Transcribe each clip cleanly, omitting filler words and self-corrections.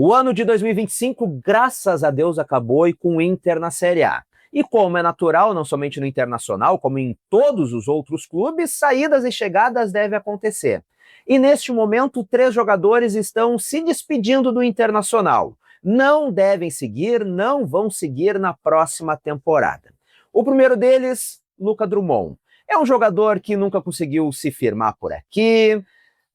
O ano de 2025, graças a Deus, acabou e com o Inter na Série A. E como é natural, não somente no Internacional, como em todos os outros clubes, saídas e chegadas devem acontecer. E neste momento, 3 jogadores estão se despedindo do Internacional. Não devem seguir, não vão seguir na próxima temporada. O primeiro deles, Lucas Drummond. É um jogador que nunca conseguiu se firmar por aqui,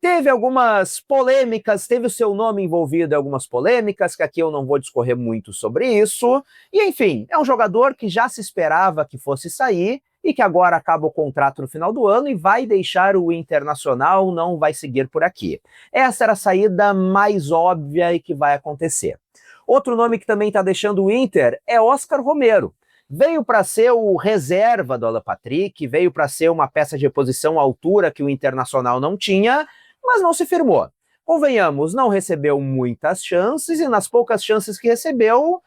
teve algumas polêmicas, teve o seu nome envolvido em algumas polêmicas, que aqui eu não vou discorrer muito sobre isso. E enfim, é um jogador que já se esperava que fosse sair e que agora acaba o contrato no final do ano e vai deixar o Internacional, não vai seguir por aqui. Essa era a saída mais óbvia e que vai acontecer. Outro nome que também está deixando o Inter é Oscar Romero. Veio para ser o reserva do Alan Patrick, veio para ser uma peça de reposição à altura que o Internacional não tinha, mas não se firmou. Convenhamos, não recebeu muitas chances e nas poucas chances que recebeu,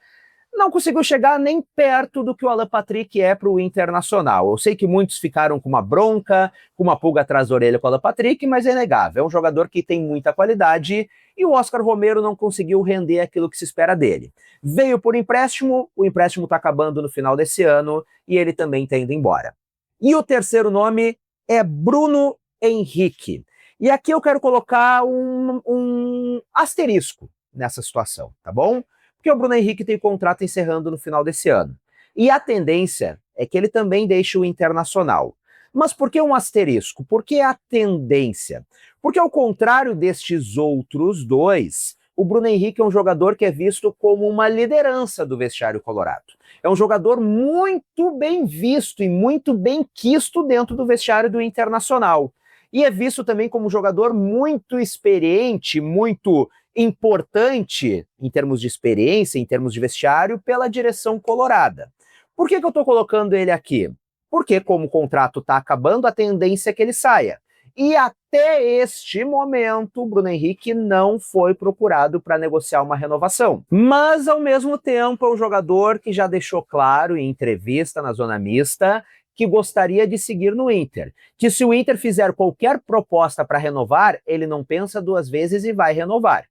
não conseguiu chegar nem perto do que o Alan Patrick é para o Internacional. Eu sei que muitos ficaram com uma bronca, com uma pulga atrás da orelha com o Alan Patrick, mas é inegável. É um jogador que tem muita qualidade e o Oscar Romero não conseguiu render aquilo que se espera dele. Veio por empréstimo, o empréstimo está acabando no final desse ano e ele também está indo embora. E o terceiro nome é Bruno Henrique. E aqui eu quero colocar um asterisco nessa situação, tá bom? Porque o Bruno Henrique tem contrato encerrando no final desse ano. E a tendência é que ele também deixe o Internacional. Mas por que um asterisco? Por que a tendência? Porque ao contrário destes outros dois, o Bruno Henrique é um jogador que é visto como uma liderança do vestiário colorado. É um jogador muito bem visto e muito bem quisto dentro do vestiário do Internacional. E é visto também como um jogador muito experiente, muito importante em termos de experiência, em termos de vestiário, pela direção colorada. Por que eu estou colocando ele aqui? Porque como o contrato está acabando, a tendência é que ele saia. E até este momento, o Bruno Henrique não foi procurado para negociar uma renovação. Mas, ao mesmo tempo, é um jogador que já deixou claro em entrevista na Zona Mista que gostaria de seguir no Inter. Que se o Inter fizer qualquer proposta para renovar, ele não pensa 2 vezes e vai renovar.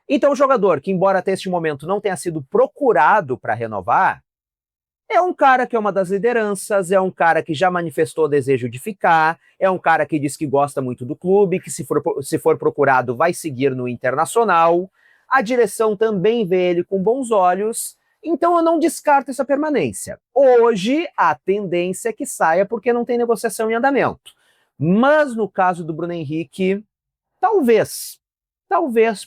Então, o jogador que, embora até este momento não tenha sido procurado para renovar, é um cara que é uma das lideranças, é um cara que já manifestou desejo de ficar, é um cara que diz que gosta muito do clube, que se for procurado vai seguir no Internacional. A direção também vê ele com bons olhos, então eu não descarto essa permanência. Hoje, a tendência é que saia porque não tem negociação em andamento. Mas no caso do Bruno Henrique, talvez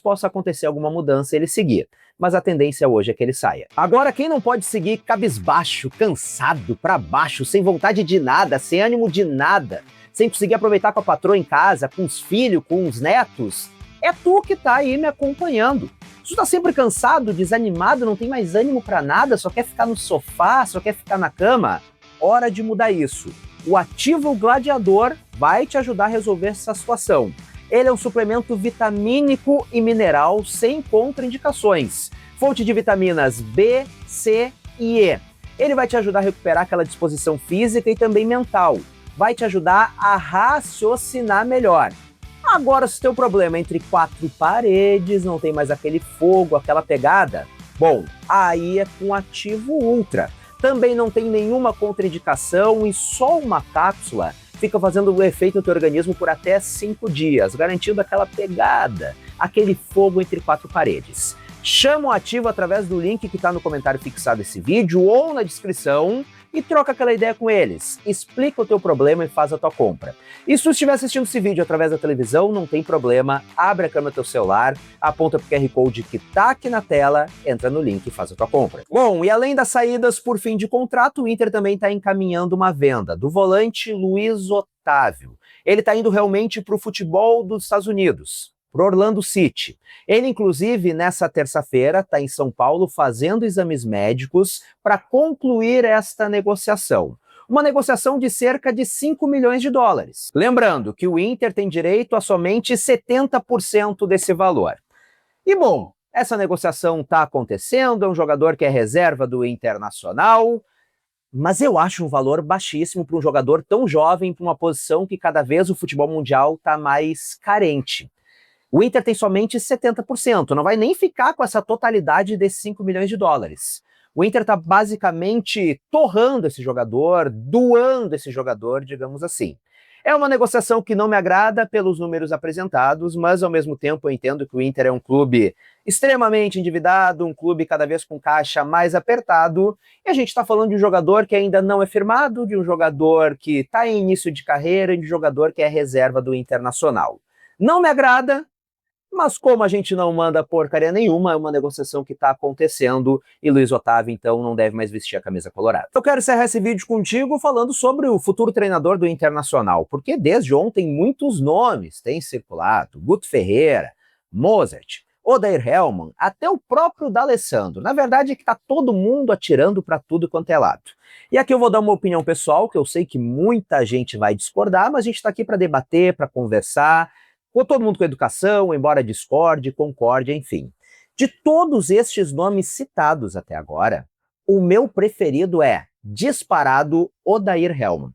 possa acontecer alguma mudança e ele seguir. Mas a tendência hoje é que ele saia. Agora, quem não pode seguir cabisbaixo, cansado, pra baixo, sem vontade de nada, sem ânimo de nada, sem conseguir aproveitar com a patroa em casa, com os filhos, com os netos, é tu que tá aí me acompanhando. Tu tá sempre cansado, desanimado, não tem mais ânimo pra nada, só quer ficar no sofá, só quer ficar na cama? Hora de mudar isso. O Ativo Gladiador vai te ajudar a resolver essa situação. Ele é um suplemento vitamínico e mineral sem contraindicações. Fonte de vitaminas B, C e E. Ele vai te ajudar a recuperar aquela disposição física e também mental. Vai te ajudar a raciocinar melhor. Agora, se o teu problema é entre 4 paredes, não tem mais aquele fogo, aquela pegada, bom, aí é com Ativo Ultra. Também não tem nenhuma contraindicação e só uma cápsula fica fazendo o efeito no teu organismo por até 5 dias, garantindo aquela pegada, aquele fogo entre 4 paredes. Chama o Ativo através do link que está no comentário fixado desse vídeo ou na descrição e troca aquela ideia com eles. Explica o teu problema e faz a tua compra. E se tu estiver assistindo esse vídeo através da televisão, não tem problema, abre a câmera do teu celular, aponta pro QR Code que tá aqui na tela, entra no link e faz a tua compra. Bom, e além das saídas por fim de contrato, o Inter também está encaminhando uma venda do volante Luiz Otávio. Ele está indo realmente para o futebol dos Estados Unidos, para Orlando City. Ele, inclusive, nessa terça-feira, está em São Paulo fazendo exames médicos para concluir esta negociação. Uma negociação de cerca de 5 milhões de dólares. Lembrando que o Inter tem direito a somente 70% desse valor. E bom, essa negociação está acontecendo, é um jogador que é reserva do Internacional, mas eu acho um valor baixíssimo para um jogador tão jovem, para uma posição que cada vez o futebol mundial está mais carente. O Inter tem somente 70%, não vai nem ficar com essa totalidade desses 5 milhões de dólares. O Inter está basicamente torrando esse jogador, doando esse jogador, digamos assim. É uma negociação que não me agrada pelos números apresentados, mas ao mesmo tempo eu entendo que o Inter é um clube extremamente endividado, um clube cada vez com caixa mais apertado, e a gente está falando de um jogador que ainda não é firmado, de um jogador que está em início de carreira e de um jogador que é reserva do Internacional. Não me agrada, mas como a gente não manda porcaria nenhuma, é uma negociação que está acontecendo e Luiz Otávio, então, não deve mais vestir a camisa colorada. Eu quero encerrar esse vídeo contigo falando sobre o futuro treinador do Internacional, porque desde ontem muitos nomes têm circulado. Guto Ferreira, Mozart, Odair Hellmann, até o próprio D'Alessandro. Na verdade é que está todo mundo atirando para tudo quanto é lado. E aqui eu vou dar uma opinião pessoal, que eu sei que muita gente vai discordar, mas a gente está aqui para debater, para conversar, com todo mundo com educação, embora discorde, concorde, enfim. De todos estes nomes citados até agora, o meu preferido é, disparado, Odair Hellmann.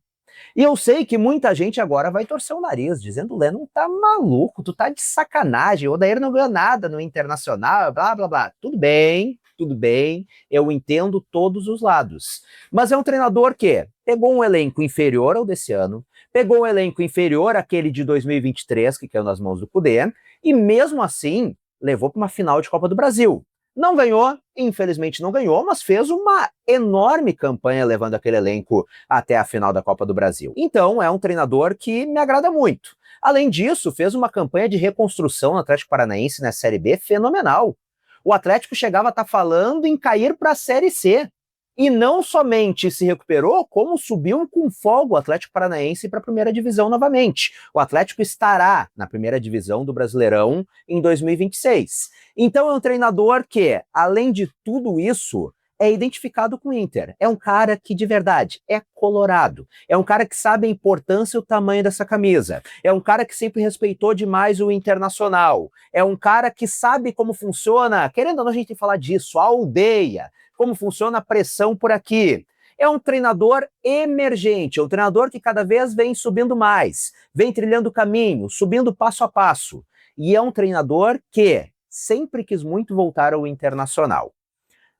E eu sei que muita gente agora vai torcer o nariz, dizendo, Lennon, tá maluco, tu tá de sacanagem, o Odair não ganhou nada no Internacional, blá, blá, blá. Tudo bem, eu entendo todos os lados. Mas é um treinador que pegou um elenco inferior ao desse ano, pegou um elenco inferior àquele de 2023, que caiu nas mãos do Cudê, e mesmo assim levou para uma final de Copa do Brasil. Não ganhou, infelizmente não ganhou, mas fez uma enorme campanha levando aquele elenco até a final da Copa do Brasil. Então é um treinador que me agrada muito. Além disso, fez uma campanha de reconstrução no Atlético Paranaense na Série B fenomenal. O Atlético chegava a estar falando em cair para a Série C. E não somente se recuperou, como subiu com folga o Atlético Paranaense para a primeira divisão novamente. O Atlético estará na primeira divisão do Brasileirão em 2026. Então é um treinador que, além de tudo isso, é identificado com o Inter. É um cara que, de verdade, é colorado. É um cara que sabe a importância e o tamanho dessa camisa. É um cara que sempre respeitou demais o Internacional. É um cara que sabe como funciona, querendo ou não a gente tem que falar disso, a aldeia. Como funciona a pressão por aqui. É um treinador emergente, é um treinador que cada vez vem subindo mais, vem trilhando o caminho, subindo passo a passo. E é um treinador que sempre quis muito voltar ao Internacional.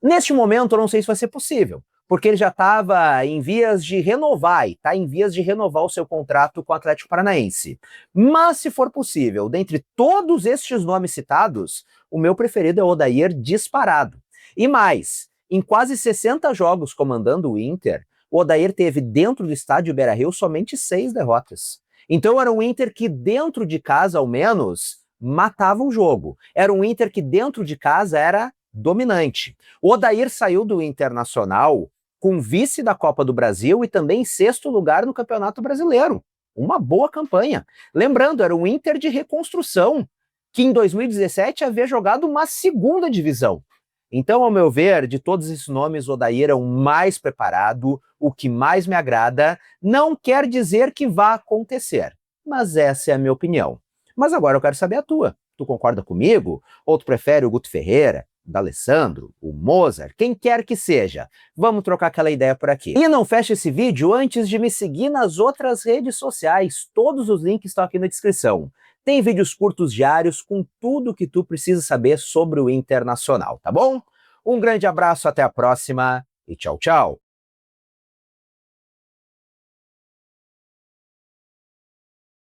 Neste momento, eu não sei se vai ser possível, porque ele já estava em vias de renovar, e está em vias de renovar o seu contrato com o Atlético Paranaense. Mas, se for possível, dentre todos estes nomes citados, o meu preferido é o Odair disparado. E mais, em quase 60 jogos comandando o Inter, o Odair teve dentro do estádio Beira-Rio somente 6 derrotas. Então era um Inter que dentro de casa, ao menos, matava o jogo. Era um Inter que dentro de casa era dominante. O Odair saiu do Internacional com vice da Copa do Brasil e também em 6º lugar no Campeonato Brasileiro. Uma boa campanha. Lembrando, era um Inter de reconstrução, que em 2017 havia jogado uma 2ª divisão. Então, ao meu ver, de todos esses nomes, o Odair é o mais preparado, o que mais me agrada. Não quer dizer que vá acontecer, mas essa é a minha opinião. Mas agora eu quero saber a tua. Tu concorda comigo? Ou tu prefere o Guto Ferreira, o D'Alessandro, o Mozart, quem quer que seja? Vamos trocar aquela ideia por aqui. E não feche esse vídeo antes de me seguir nas outras redes sociais. Todos os links estão aqui na descrição. Tem vídeos curtos diários com tudo que tu precisa saber sobre o Internacional, tá bom? Um grande abraço, até a próxima e tchau, tchau!